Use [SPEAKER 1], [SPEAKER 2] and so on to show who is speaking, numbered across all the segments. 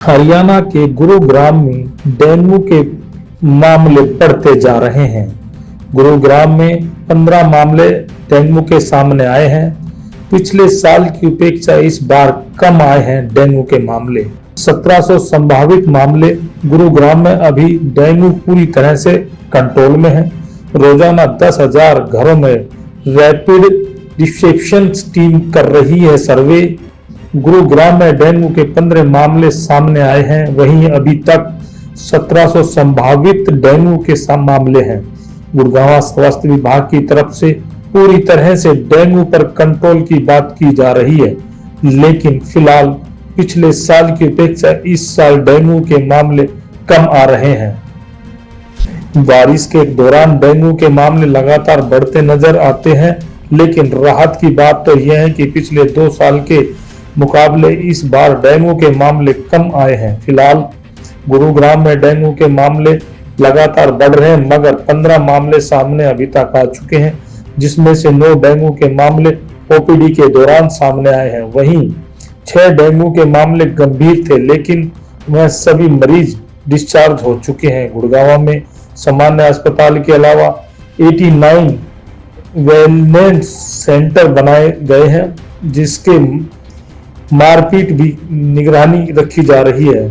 [SPEAKER 1] हरियाणा के गुरुग्राम में डेंगू के मामले बढ़ते जा रहे हैं। गुरुग्राम में 15 मामले डेंगू के सामने आए हैं। पिछले साल की अपेक्षा इस बार कम आए हैं डेंगू के मामले। 1700 संभावित मामले। गुरुग्राम में अभी डेंगू पूरी तरह से कंट्रोल में है। रोजाना 10,000 घरों में रैपिड रिसेप्शन टीम कर रही है सर्वे। गुरुग्राम में डेंगू के 15 मामले सामने आए हैं। वहीं अभी तक 1700 संभावित डेंगू के मामले हैं। गुड़गांव स्वास्थ्य विभाग की तरफ से पूरी तरह से डेंगू पर कंट्रोल की बात की जा रही है, लेकिन फिलहाल पिछले साल की अपेक्षा इस साल डेंगू के मामले कम आ रहे हैं। बारिश के दौरान डेंगू के मामले लगातार बढ़ते नजर आते हैं, लेकिन राहत की बात तो यह है कि पिछले 2 साल के मुकाबले इस बार डेंगू के मामले कम आए हैं। फिलहाल गुरुग्राम में डेंगू के मामले लगातार बढ़ रहे हैं, मगर 15 मामले सामने अभी तक आ चुके हैं, जिसमें से 9 डेंगू के मामले ओपीडी के दौरान सामने आए हैं। वहीं 6 डेंगू के मामले गंभीर थे, लेकिन वह सभी मरीज डिस्चार्ज हो चुके हैं। गुड़गांव में सामान्य अस्पताल के अलावा 89 वेलनेस सेंटर बनाए गए हैं, जिसके मारपीट भी निगरानी रखी जा रही है।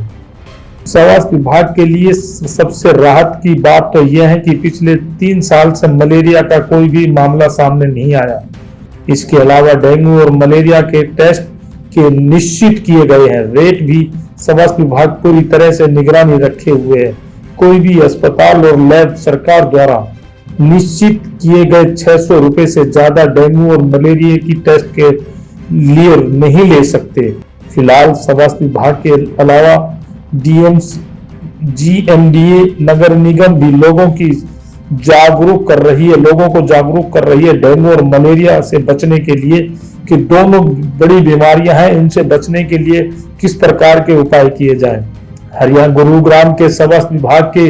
[SPEAKER 1] स्वास्थ्य विभाग के लिए सबसे राहत की बात तो यह है कि पिछले 3 साल से मलेरिया का कोई भी मामला सामने नहीं आया। इसके अलावा डेंगू और मलेरिया के टेस्ट के निश्चित किए गए हैं। रेट भी स्वास्थ्य विभाग पूरी तरह से निगरानी रखे हुए है। कोई भी अस्पताल और लैब सरकार द्वारा निश्चित किए गए 600 रुपए से ज्यादा डेंगू और मलेरिया की टेस्ट के लिए नहीं ले सकते। फिलहाल स्वास्थ्य विभाग के अलावा डीएम्स, जीएमडीए, नगर निगम भी लोगों को जागरूक कर रही है डेंगू और मलेरिया से बचने के लिए, कि दोनों बड़ी बीमारियां हैं, इनसे बचने के लिए किस प्रकार के उपाय किए जाएं। हरियाणा गुरुग्राम के स्वास्थ्य विभाग के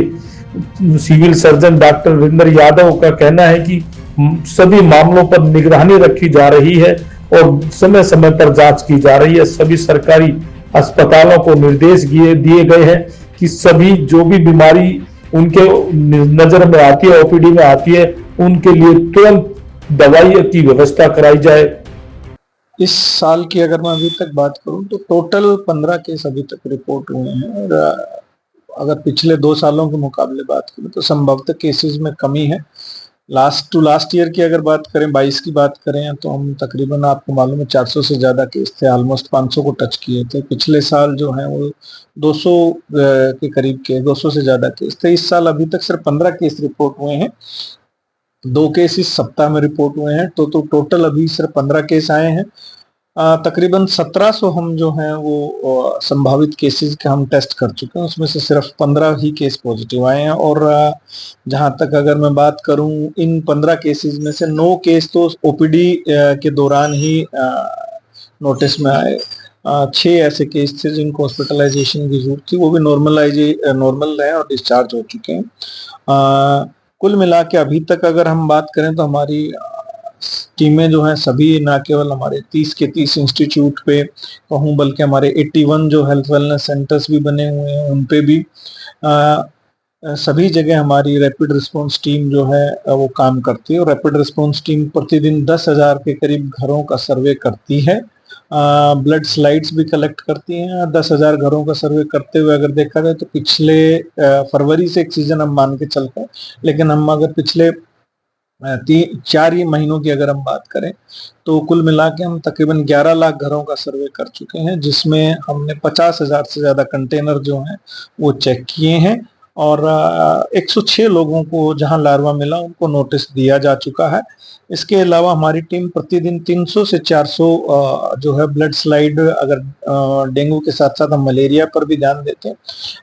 [SPEAKER 1] civil surgeon doctor Virendra Yadav का कहना है कि सभी मामलों पर निगरानी रखी जा रही है और समय समय पर जांच की जा रही है। सभी सरकारी अस्पतालों को निर्देश दिए गए हैं कि सभी जो भी बीमारी उनके नजर में आती है, ओपीडी में आती है, उनके लिए तुरंत दवाई की व्यवस्था कराई जाए।
[SPEAKER 2] इस साल की अगर मैं अभी तक बात करूं तो टोटल 15 केस अभी तक रिपोर्ट हुए हैं, और अगर पिछले 2 सालों के मुकाबले बात करें तो संभवतः केसेस में कमी है। लास्ट ईयर की अगर बात करें, 22 की बात करें, तो हम तकरीबन, आपको मालूम है, 400 से ज्यादा केस थे, ऑलमोस्ट 500 को टच किए थे। पिछले साल जो है वो 200 के करीब के 200 से ज्यादा केस थे। इस साल अभी तक सिर्फ 15 केस रिपोर्ट हुए हैं। 2 केस इस सप्ताह में रिपोर्ट हुए हैं, तो टोटल अभी सिर्फ 15 केस आए हैं। तकरीबन 1700 हम जो हैं वो संभावित केसेस के हम टेस्ट कर चुके हैं, उसमें से सिर्फ 15 ही केस पॉजिटिव आए हैं। और जहां तक अगर मैं बात करूं, इन 15 केसेस में से 9 केस तो ओपीडी के दौरान ही नोटिस में आए। 6 ऐसे केस थे जिनको हॉस्पिटलाइजेशन की जरूरत थी, वो भी नॉर्मल रहे और डिस्चार्ज हो चुके हैं। कुल मिला के अभी तक अगर हम बात करें तो हमारी टीमें जो हैं सभी, ना केवल हमारे 30 के 30 इंस्टीट्यूट पे कहूँ, बल्कि हमारे 81 जो हेल्थ वेलनेस सेंटर्स भी बने हुए हैं, उन पे भी सभी जगह हमारी रैपिड रिस्पांस टीम जो है वो काम करती है। और रैपिड रिस्पांस टीम प्रतिदिन 10,000 के करीब घरों का सर्वे करती है। ब्लड स्लाइड्स भी कलेक्ट करती हैं। 10,000 घरों का सर्वे करते हुए अगर देखा जाए तो पिछले फरवरी से एक सीजन हम मान के चलते हैं, लेकिन हम अगर पिछले 4 ही महीनों की अगर हम बात करें तो कुल मिला के हम तकरीबन 11 लाख घरों का सर्वे कर चुके हैं, जिसमें हमने 50,000 से ज्यादा कंटेनर जो हैं वो चेक किए हैं। और 106 लोगों को जहां लार्वा मिला उनको नोटिस दिया जा चुका है। इसके अलावा हमारी टीम प्रतिदिन 300 से 400 जो है ब्लड स्लाइड, अगर डेंगू के साथ साथ हम मलेरिया पर भी ध्यान देते हैं,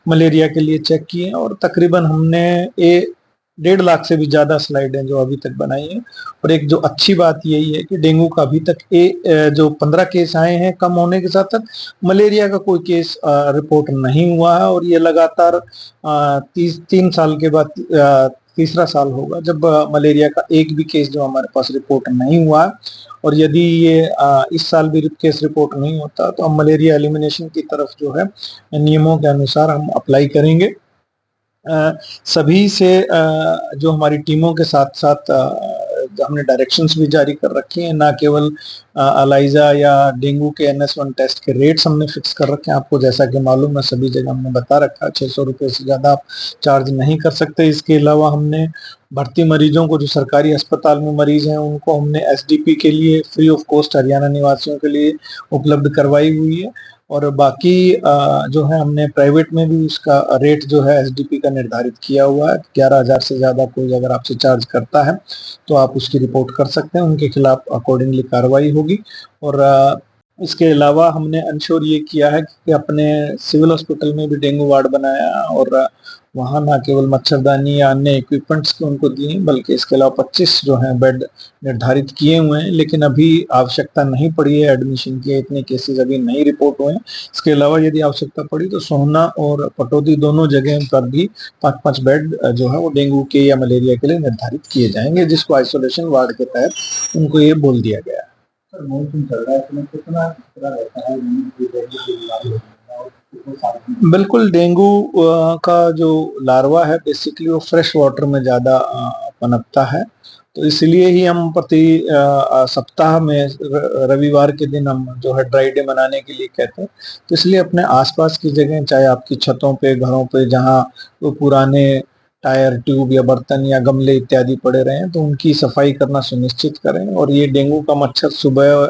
[SPEAKER 2] मलेरिया के लिए चेक किए, और तकरीबन हमने 1.5 लाख से भी ज्यादा स्लाइड हैं जो अभी तक बनाई है। और एक जो अच्छी बात यही है कि डेंगू का अभी तक जो 15 केस आए हैं, कम होने के साथ साथ मलेरिया का कोई केस रिपोर्ट नहीं हुआ है। और ये लगातार 3 साल के बाद तीसरा साल होगा जब मलेरिया का एक भी केस जो हमारे पास रिपोर्ट नहीं हुआ है। और यदि ये इस साल भी केस रिपोर्ट नहीं होता तो हम मलेरिया एलिमिनेशन की तरफ जो है नियमों के अनुसार हम अप्लाई करेंगे। सभी से जो हमारी टीमों के साथ साथ हमने डायरेक्शंस भी जारी कर रखी हैं, ना केवल अलाइजा या डेंगू के NS1 टेस्ट के रेट्स हमने फिक्स कर रखे हैं। आपको जैसा कि मालूम है सभी जगह हमने बता रखा है 600 रुपये से ज़्यादा आप चार्ज नहीं कर सकते। इसके अलावा हमने भर्ती मरीजों को जो सरकारी अस्पताल में मरीज हैं उनको हमने SDP के लिए फ्री ऑफ कॉस्ट हरियाणा निवासियों के लिए उपलब्ध करवाई हुई है। और बाकी जो है हमने प्राइवेट में भी उसका रेट जो है SDP का निर्धारित किया हुआ है। 11,000 से ज़्यादा कोई अगर आपसे चार्ज करता है तो आप उसकी रिपोर्ट कर सकते हैं, उनके खिलाफ अकॉर्डिंगली कार्रवाई होगी। और इसके अलावा हमने इंश्योर ये किया है कि अपने सिविल हॉस्पिटल में भी डेंगू वार्ड बनाया और वहाँ ना केवल मच्छरदानी या अन्य इक्विपमेंट्स के उनको दिए, बल्कि इसके अलावा 25 जो हैं बेड निर्धारित किए हुए हैं। लेकिन अभी आवश्यकता नहीं पड़ी है एडमिशन की, इतने केसेस अभी नहीं रिपोर्ट हुए हैं। इसके अलावा यदि आवश्यकता पड़ी तो सोहना और पटौदी दोनों जगह पर भी 5-5 बेड जो है वो डेंगू के या मलेरिया के लिए निर्धारित किए जाएंगे, जिसको आइसोलेशन वार्ड के तहत उनको ये बोल दिया गया है। बिल्कुल, डेंगू का जो लार्वा है बेसिकली वो फ्रेश वाटर में ज़्यादा पनपता है, तो इसलिए ही हम प्रति सप्ताह में रविवार के दिन हम जो है ड्राई डे मनाने के लिए कहते हैं। तो इसलिए अपने आसपास की जगह, चाहे आपकी छतों पे, घरों पे, जहाँ वो पुराने टायर, ट्यूब या बर्तन या गमले इत्यादि पड़े रहे हैं, तो उनकी सफाई करना सुनिश्चित करें। और ये डेंगू का मच्छर सुबह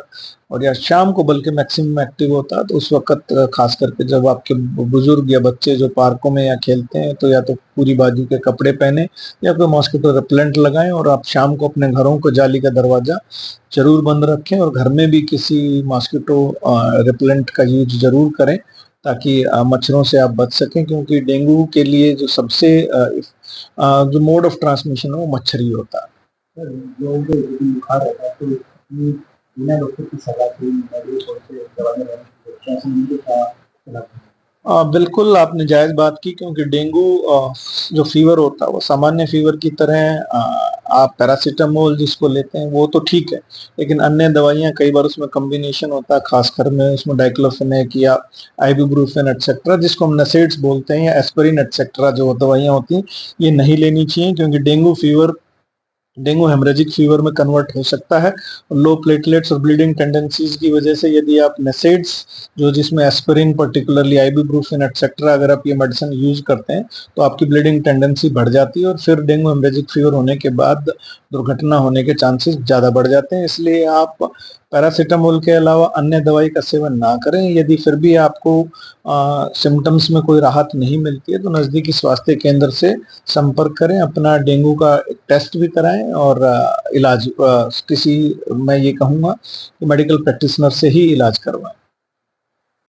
[SPEAKER 2] और या शाम को बल्कि मैक्सिमम एक्टिव होता है, तो उस वक्त खास करके जब आपके बुजुर्ग या बच्चे जो पार्कों में या खेलते हैं तो या तो पूरी बाजू के कपड़े पहने या कोई मॉस्किटो रिपेलेंट लगाएं। और आप शाम को अपने घरों को जाली का दरवाजा जरूर बंद रखें और घर में भी किसी मॉस्किटो रिपेलेंट का यूज जरूर करें ताकि मच्छरों से आप बच सकें, क्योंकि डेंगू के लिए जो सबसे जो मोड ऑफ ट्रांसमिशन है वो मच्छर ही होता है। लोगों को बुखार रहता है तो बिना डॉक्टर की सलाह बिल्कुल आपने जायज़ बात की, क्योंकि डेंगू जो फीवर होता है वो सामान्य फीवर की तरह आप पैरासीटामोल जिसको लेते हैं वो तो ठीक है, लेकिन अन्य दवाइयाँ कई बार उसमें कॉम्बिनेशन होता है, खासकर में उसमें डाइक्लोफेनेक या आइबुप्रोफेन एटसेट्रा जिसको हम नसेड्स बोलते हैं, या एस्पिरिन एटसेट्रा जो दवाइयाँ होती हैं, ये नहीं लेनी चाहिए, क्योंकि डेंगू हेमरेजिक फीवर में कन्वर्ट हो सकता है। लो प्लेटलेट्स और ब्लीडिंग टेंडेंसीज की वजह से यदि आप नेसेड्स जो जिसमें एस्पिरिन, पर्टिकुलरली आइबुप्रोफेन एटसेट्रा, अगर आप ये मेडिसिन यूज करते हैं तो आपकी ब्लीडिंग टेंडेंसी बढ़ जाती है और फिर डेंगू हेमरेजिक फीवर होने के बाद दुर्घटना होने के चांसेस ज़्यादा बढ़ जाते हैं। इसलिए आप पैरासीटामोल के अलावा अन्य दवाई का सेवन ना करें। यदि फिर भी आपको सिम्टम्स में कोई राहत नहीं मिलती है तो नज़दीकी स्वास्थ्य केंद्र से संपर्क करें, अपना डेंगू का टेस्ट भी कराएं और इलाज मैं ये कहूँगा कि मेडिकल प्रैक्टिशनर से ही इलाज करवाएं।